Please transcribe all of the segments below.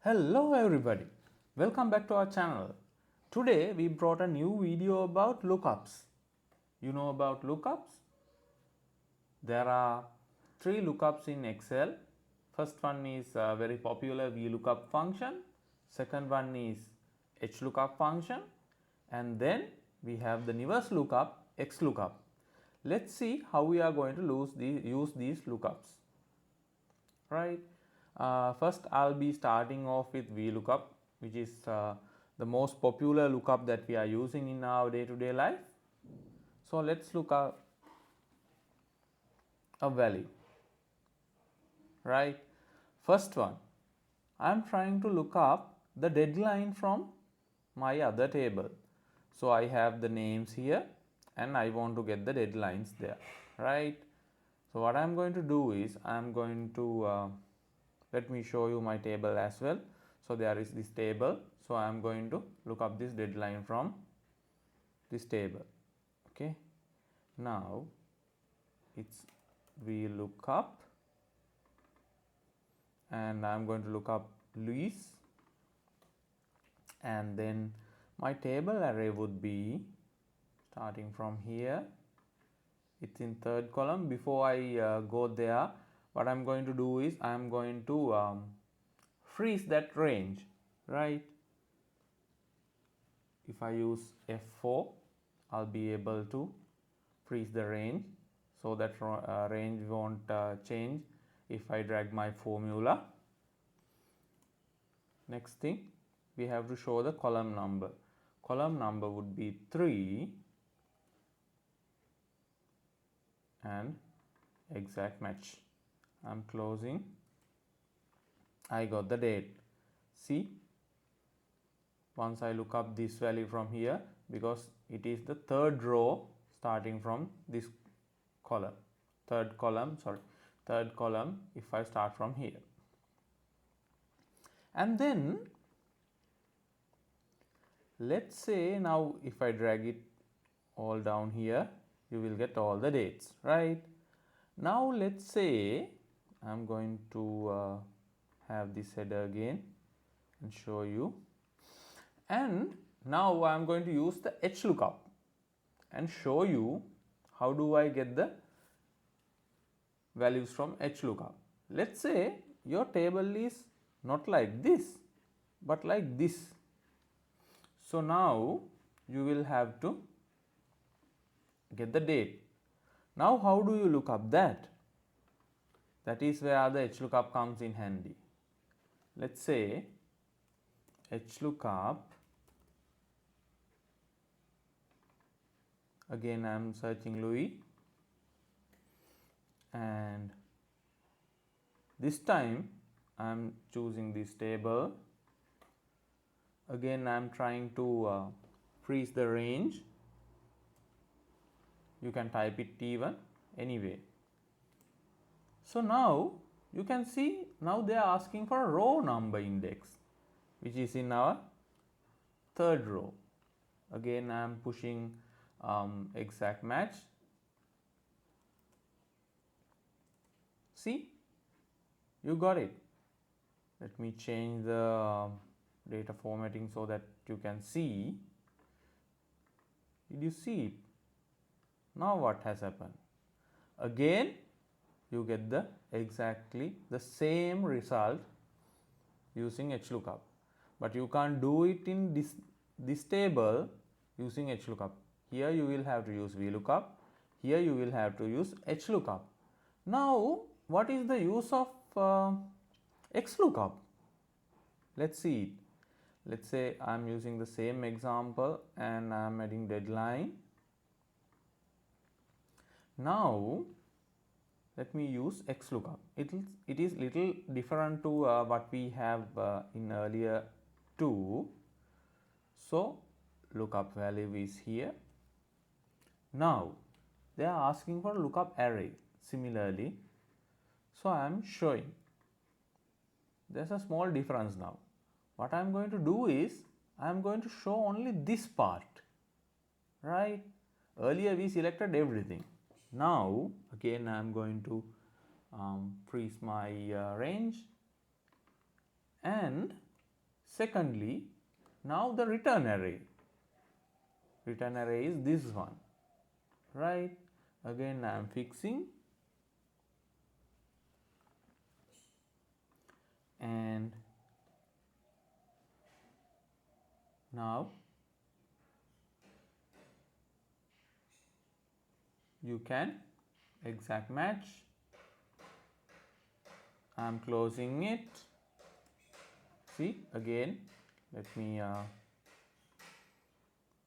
Hello everybody, welcome back to our channel. Today we brought a new video about lookups. You know about lookups? There are three lookups in Excel. First one is a very popular VLOOKUP function. Second one is HLOOKUP function. And then we have the newest lookup, Xlookup. Let's see how we are going to use these lookups. Right. First, I'll be starting off with VLOOKUP, which is the most popular lookup that we are using in our day-to-day life. So let's look up a value. Right. First one, I'm trying to look up the deadline from my other table. So I have the names here and I want to get the deadlines there. Right. So what I'm going to do is I'm going to let me show you my table as well. So there is this table. So I am going to look up this deadline from this table. Okay. Now it's VLOOKUP and I am going to look up Luis, and then my table array would be starting from here. It's in third column. Before I go there, what I'm going to do is I'm going to freeze that range, right? If I use F4, I'll be able to freeze the range, so that range won't change if I drag my formula. Next thing, we have to show the column number. Column number would be 3 and exact match. I'm closing. I got the date. See, once I look up this value from here, because it is the third row starting from this column, third column if I start from here. And then let's say now if I drag it all down here, you will get all the dates, right? Now let's say I'm going to have this header again and show you. And now I'm going to use the HLOOKUP and show you how do I get the values from HLOOKUP. Let's say your table is not like this, but like this. So now you will have to get the date. Now how do you look up that? That is where the HLOOKUP comes in handy. Let's say HLOOKUP, again I am searching Louis, and this time I am choosing this table. Again I am trying to freeze the range. You can type it even anyway. So now you can see, now they are asking for a row number index, which is in our third row. Again I am pushing exact match. See, you got it. Let me change the data formatting so that you can see. Did you see it? Now what has happened? Again you get the exactly the same result using HLOOKUP, but you can't do it in this table using HLOOKUP. Here you will have to use VLOOKUP, here you will have to use HLOOKUP. Now what is the use of Xlookup? Let's see it. Let's say I'm using the same example and I'm adding deadline. Now let me use Xlookup. It is little different to what we have in earlier two. So lookup value is here. Now they are asking for lookup array similarly. So I am showing. There's a small difference now. What I am going to do is I am going to show only this part, right? Earlier we selected everything. Now again I am going to freeze my range, and Secondly, now the return array. Return array is this one, right? Again I am fixing, and now you can exact match. I am closing it. See, again, let me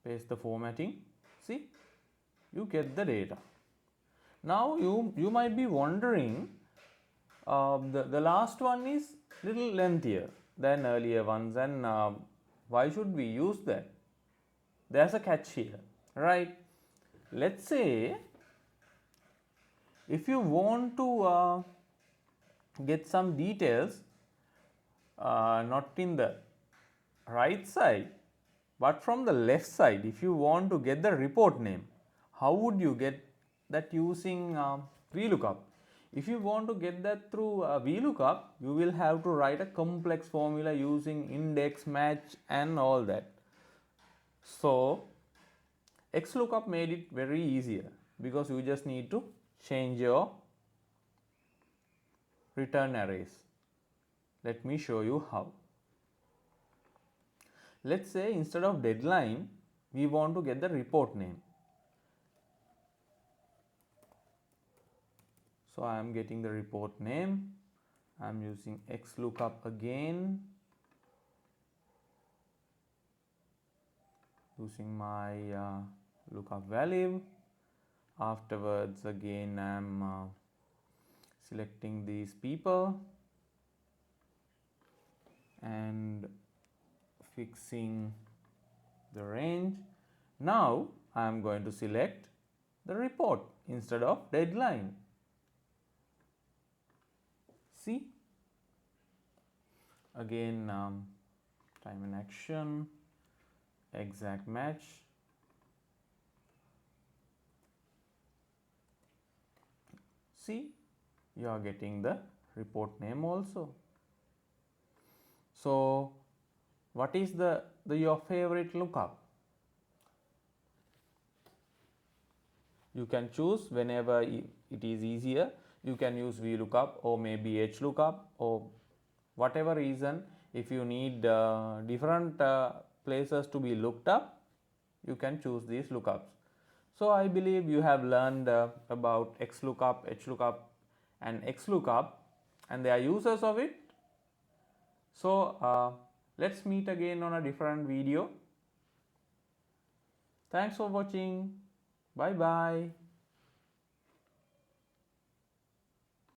paste the formatting. See, you get the data. Now you might be wondering, the last one is little lengthier than earlier ones, and why should we use that? There's a catch here, right? Let's say if you want to get some details, not in the right side but from the left side, if you want to get the report name, how would you get that using VLOOKUP? If you want to get that through VLOOKUP, you will have to write a complex formula using index, match and all that. So Xlookup made it very easier because you just need to change your return arrays. Let me show you how. Let's say instead of deadline, we want to get the report name. So I am getting the report name. I am using Xlookup again, using my lookup value. Afterwards, again I am selecting these people and fixing the range. Now I am going to select the report instead of deadline. See, again time and action, exact match. See, you are getting the report name also. So what is your favorite lookup? You can choose whenever it is easier. You can use VLOOKUP or maybe Xlookup, or whatever reason. If you need different places to be looked up, you can choose these lookups. So I believe you have learned about Xlookup, Hlook, and Xlookup and their uses of it. So let's meet again on a different video. Thanks for watching. Bye bye.